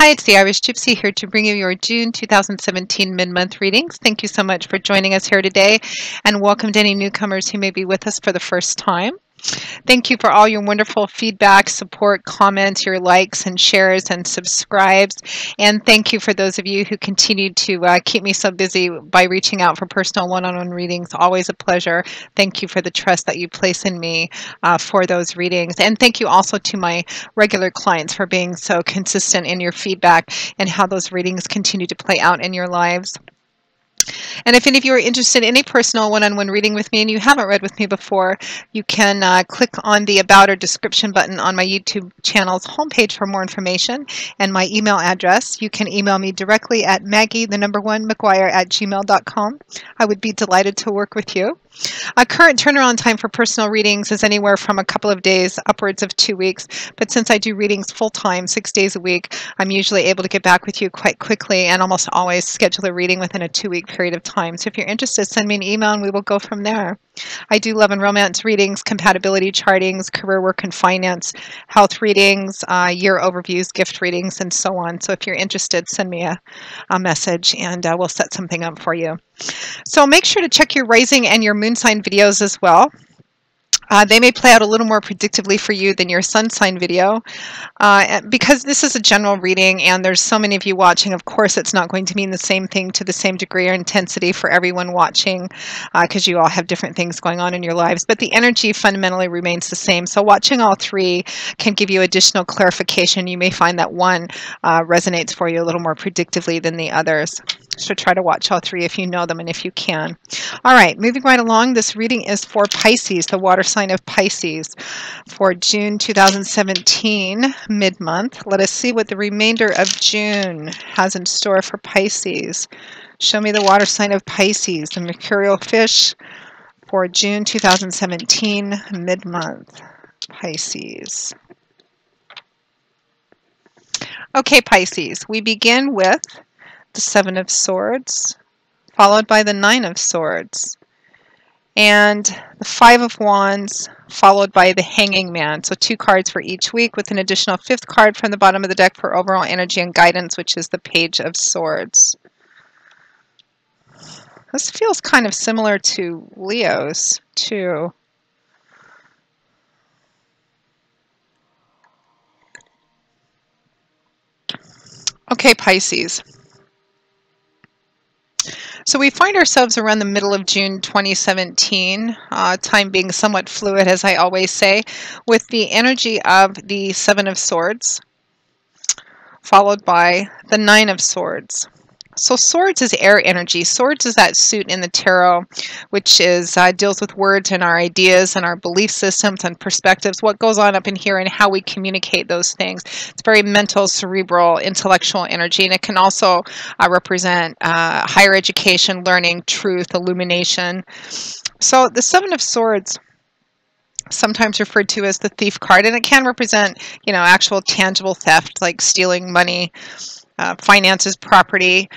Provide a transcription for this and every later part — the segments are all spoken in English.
Hi, it's the Irish Gypsy here to bring you your June 2017 mid-month readings. Thank you so much for joining us here today, and welcome to any newcomers who may be with us for the first time. Thank you for all your wonderful feedback, support, comments, your likes and shares and subscribes. And thank you for those of you who continue to keep me so busy by reaching out for personal one-on-one readings. Always a pleasure. Thank you for the trust that you place in me for those readings. And thank you also to my regular clients for being so consistent in your feedback and how those readings continue to play out in your lives. And if any of you are interested in a personal one-on-one reading with me and you haven't read with me before, you can click on the About or Description button on my YouTube channel's homepage for more information and my email address. You can email me directly at maggie1mcguire@gmail.com. I would be delighted to work with you. A current turnaround time for personal readings is anywhere from a couple of days upwards of 2 weeks, but since I do readings full-time, 6 days a week, I'm usually able to get back with you quite quickly and almost always schedule a reading within a 2-week period of time. So if you're interested, send me an email and we will go from there. I do love and romance readings, compatibility chartings, career work and finance, health readings, year overviews, gift readings, and so on. So if you're interested, send me a message and we'll set something up for you. So make sure to check your rising and your moon sign videos as well. They may play out a little more predictably for you than your sun sign video. Because this is a general reading and there's so many of you watching, of course it's not going to mean the same thing to the same degree or intensity for everyone watching because you all have different things going on in your lives, but the energy fundamentally remains the same. So watching all three can give you additional clarification. You may find that one resonates for you a little more predictively than the others. So try to watch all three if you know them and if you can. All right, moving right along, this reading is for Pisces, the water sign of Pisces, for June 2017, mid-month. Let us see what the remainder of June has in store for Pisces. Show me the water sign of Pisces, the mercurial fish, for June 2017, mid-month. Pisces. Okay, Pisces, we begin with the Seven of Swords, followed by the Nine of Swords, and the Five of Wands, followed by the Hanging Man. So 2 cards for each week with an additional 5th card from the bottom of the deck for overall energy and guidance, which is the Page of Swords. This feels kind of similar to Leo's, too. Okay, Pisces. So we find ourselves around the middle of June 2017, time being somewhat fluid, as I always say, with the energy of the Seven of Swords, followed by the Nine of Swords. So swords is air energy. Swords is that suit in the tarot, which is deals with words and our ideas and our belief systems and perspectives, what goes on up in here and how we communicate those things. It's very mental, cerebral, intellectual energy, and it can also represent higher education, learning, truth, illumination. So the Seven of Swords, sometimes referred to as the thief card, and it can represent, you know, actual tangible theft like stealing money, finances, property.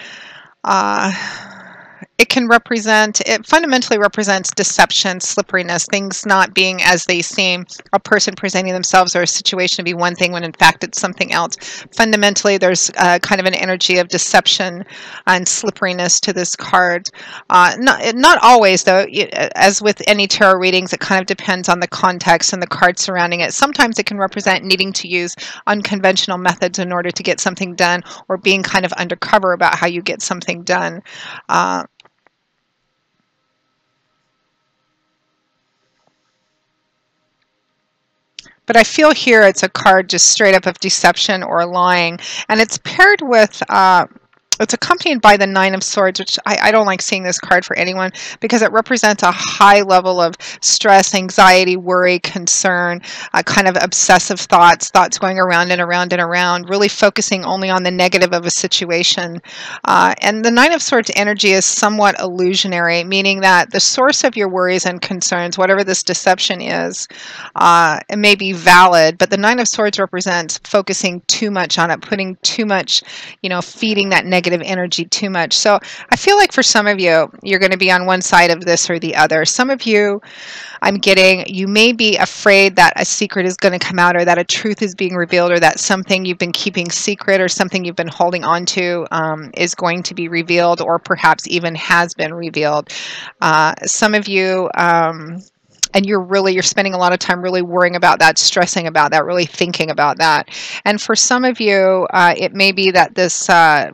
It fundamentally represents deception, slipperiness, things not being as they seem, a person presenting themselves or a situation to be one thing when in fact it's something else. Fundamentally, there's kind of an energy of deception and slipperiness to this card. Not always, though. As with any tarot readings, it kind of depends on the context and the cards surrounding it. Sometimes it can represent needing to use unconventional methods in order to get something done, or being kind of undercover about how you get something done. But I feel here it's a card just straight up of deception or lying. And it's paired with, it's accompanied by the Nine of Swords, which I don't like seeing this card for anyone because it represents a high level of stress, anxiety, worry, concern, kind of obsessive thoughts going around and around and around, really focusing only on the negative of a situation. And the Nine of Swords energy is somewhat illusionary, meaning that the source of your worries and concerns, whatever this deception is, it may be valid, but the Nine of Swords represents focusing too much on it, putting too much, feeding that negative negative energy too much. So I feel like for some of you, you're going to be on one side of this or the other. Some of you, I'm getting, you may be afraid that a secret is going to come out, or that a truth is being revealed, or that something you've been keeping secret or something you've been holding on to is going to be revealed, or perhaps even has been revealed. Some of you, and you're spending a lot of time really worrying about that, stressing about that, really thinking about that. And for some of you, it may be that this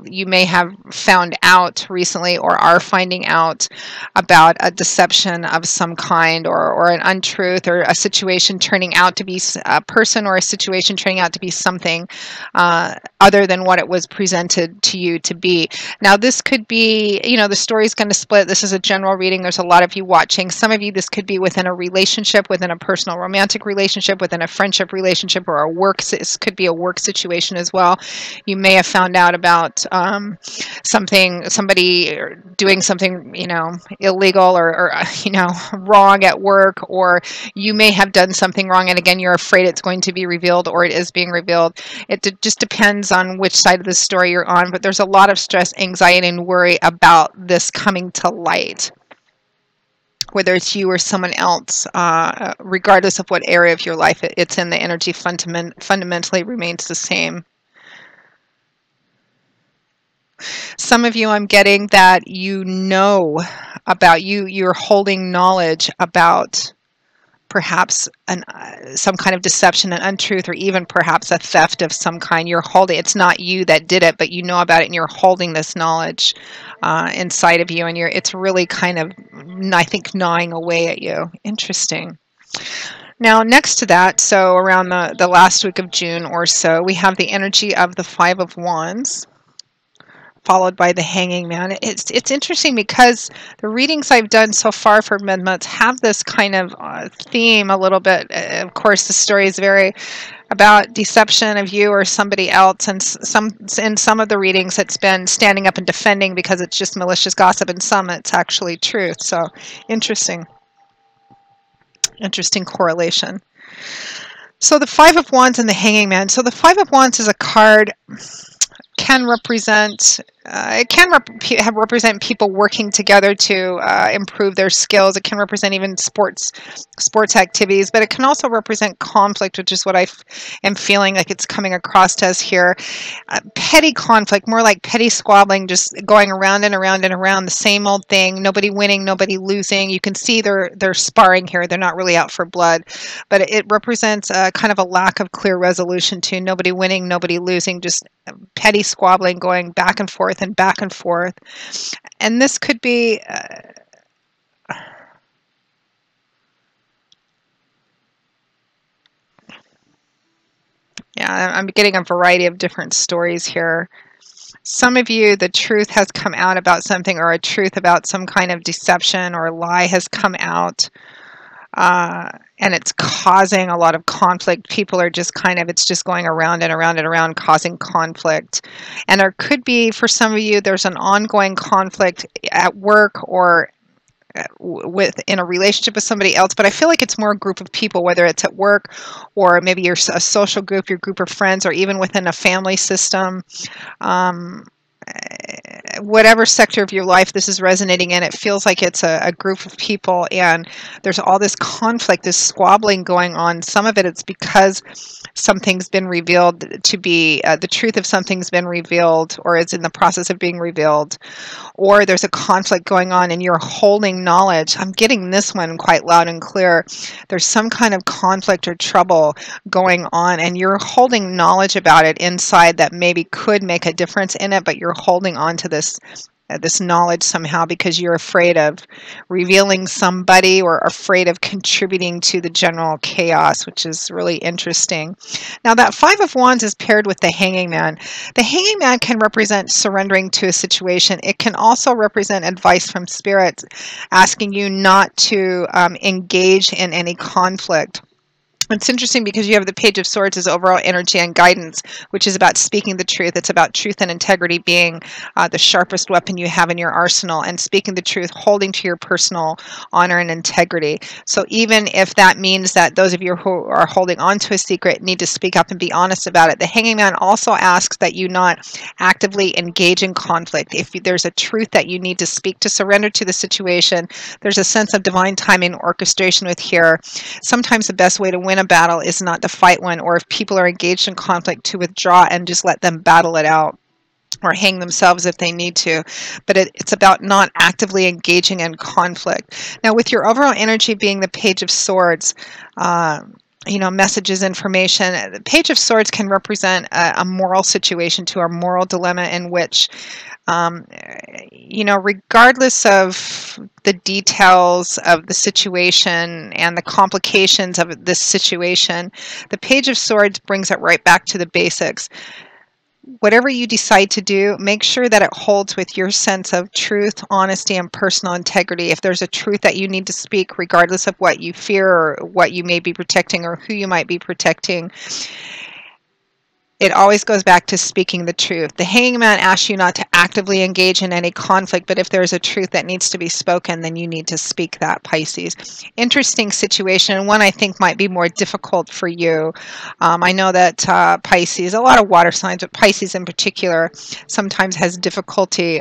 you may have found out recently, or are finding out about a deception of some kind, or an untruth, or a situation turning out to be a person, or a situation turning out to be something other than what it was presented to you to be. Now, this could be, the story's going to split. This is a general reading. There's a lot of you watching. Some of you, this could be within a relationship, within a personal romantic relationship, within a friendship relationship, or this could be a work situation as well. You may have found out about somebody doing something, illegal, or wrong at work, or you may have done something wrong, and again, you're afraid it's going to be revealed, or it is being revealed. It just depends on which side of the story you're on, but there's a lot of stress, anxiety, and worry about this coming to light, whether it's you or someone else, regardless of what area of your life it's in. The energy fundamentally remains the same. Some of you, I'm getting that you're holding knowledge about perhaps some kind of deception, an untruth, or even perhaps a theft of some kind. It's not you that did it, but you know about it, and you're holding this knowledge inside of you, and it's really kind of, I think, gnawing away at you. Interesting. Now, next to that, so around the last week of June or so, we have the energy of the Five of Wands, followed by the Hanging Man. It's interesting because the readings I've done so far for mid-months have this kind of theme a little bit. Of course, the story is very about deception of you or somebody else, and in some of the readings it's been standing up and defending because it's just malicious gossip, and some it's actually truth. So interesting correlation. So the Five of Wands and the Hanging Man. So the Five of Wands is a card, can represent represent people working together to improve their skills. It can represent even sports activities, but it can also represent conflict, which is what I am feeling like it's coming across as here. Petty conflict, more like petty squabbling, just going around and around and around, the same old thing, nobody winning, nobody losing. You can see they're sparring here. They're not really out for blood, but it represents kind of a lack of clear resolution too. Nobody winning, nobody losing, just petty squabbling going back and forth and back and forth. And this could be I'm getting a variety of different stories here. Some of you, the truth has come out about something, or a truth about some kind of deception or lie has come out, and it's causing a lot of conflict. People are just it's just going around and around and around, causing conflict. And there could be, for some of you, there's an ongoing conflict at work, or in a relationship with somebody else, but I feel like it's more a group of people, whether it's at work, or maybe you're a social group, your group of friends, or even within a family system. Whatever sector of your life this is resonating in, it feels like it's a group of people, and there's all this conflict, this squabbling going on. Some of it's because something's been revealed to be the truth of something's been revealed, or is in the process of being revealed, or there's a conflict going on and you're holding knowledge. I'm getting this one quite loud and clear. There's some kind of conflict or trouble going on, and you're holding knowledge about it inside that maybe could make a difference in it, but you're holding on to this knowledge somehow because you're afraid of revealing somebody, or afraid of contributing to the general chaos, which is really interesting. Now, that Five of Wands is paired with the Hanging Man. The Hanging Man can represent surrendering to a situation. It can also represent advice from Spirit, asking you not to engage in any conflict. It's interesting because you have the Page of Swords as overall energy and guidance, which is about speaking the truth. It's about truth and integrity being the sharpest weapon you have in your arsenal, and speaking the truth, holding to your personal honor and integrity. So even if that means that those of you who are holding on to a secret need to speak up and be honest about it, the Hanging Man also asks that you not actively engage in conflict. If there's a truth that you need to speak to surrender to the situation, there's a sense of divine timing and orchestration with here. Sometimes the best way to win a battle is not to fight one, or if people are engaged in conflict, to withdraw and just let them battle it out or hang themselves if they need to. But it's about not actively engaging in conflict. Now, with your overall energy being the Page of Swords, messages, information, the Page of Swords can represent a moral situation to our moral dilemma in which regardless of the details of the situation and the complications of this situation, the Page of Swords brings it right back to the basics. Whatever you decide to do, make sure that it holds with your sense of truth, honesty, and personal integrity. If there's a truth that you need to speak, regardless of what you fear or what you may be protecting or who you might be protecting, it always goes back to speaking the truth. The Hanging Man asks you not to actively engage in any conflict, but if there's a truth that needs to be spoken, then you need to speak that, Pisces. Interesting situation, and one I think might be more difficult for you. I know that Pisces, a lot of water signs, but Pisces in particular, sometimes has difficulty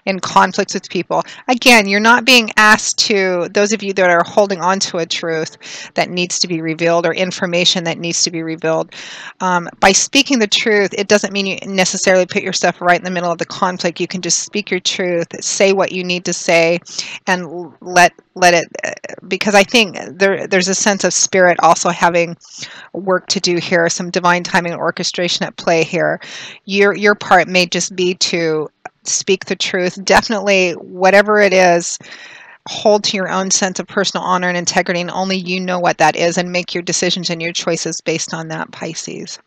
in conflicts with people. Again, you're not being asked to, those of you that are holding on to a truth that needs to be revealed or information that needs to be revealed, by speaking the truth, it doesn't mean you necessarily put yourself right in the middle of the conflict. You can just speak your truth, say what you need to say, and let it, because I think there's a sense of spirit also having work to do here, some divine timing and orchestration at play here. Your part may just be to speak the truth. Definitely, whatever it is, hold to your own sense of personal honor and integrity, and only you know what that is, and make your decisions and your choices based on that, Pisces.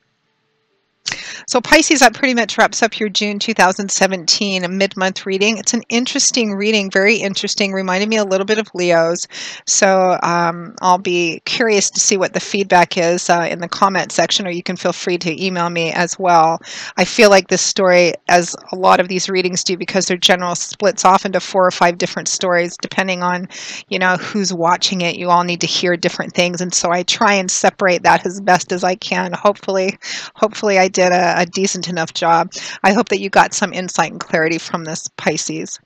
So Pisces, that pretty much wraps up your June 2017 mid-month reading. It's an interesting reading, very interesting, reminded me a little bit of Leo's. So I'll be curious to see what the feedback is in the comment section, or you can feel free to email me as well. I feel like this story, as a lot of these readings do, because they're general, splits off into 4 or 5 different stories, depending on, who's watching it. You all need to hear different things, and so I try and separate that as best as I can. Hopefully I did a decent enough job. I hope that you got some insight and clarity from this, Pisces.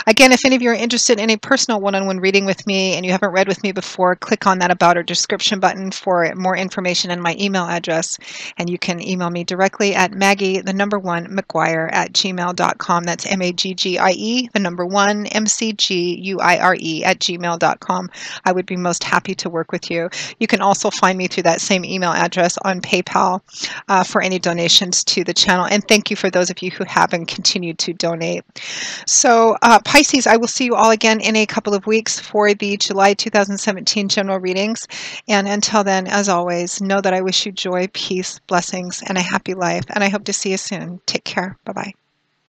Again, if any of you are interested in a personal one-on-one reading with me and you haven't read with me before, click on that About or Description button for more information and my email address. And you can email me directly at Maggie1McGuire@gmail.com. That's MAGGIE, the number 1, MCGUIRE@gmail.com. I would be most happy to work with you. You can also find me through that same email address on PayPal for any donations to the channel. And thank you for those of you who have and continue to donate. So Pisces, I will see you all again in a couple of weeks for the July 2017 general readings. And until then, as always, know that I wish you joy, peace, blessings, and a happy life. And I hope to see you soon. Take care. Bye-bye.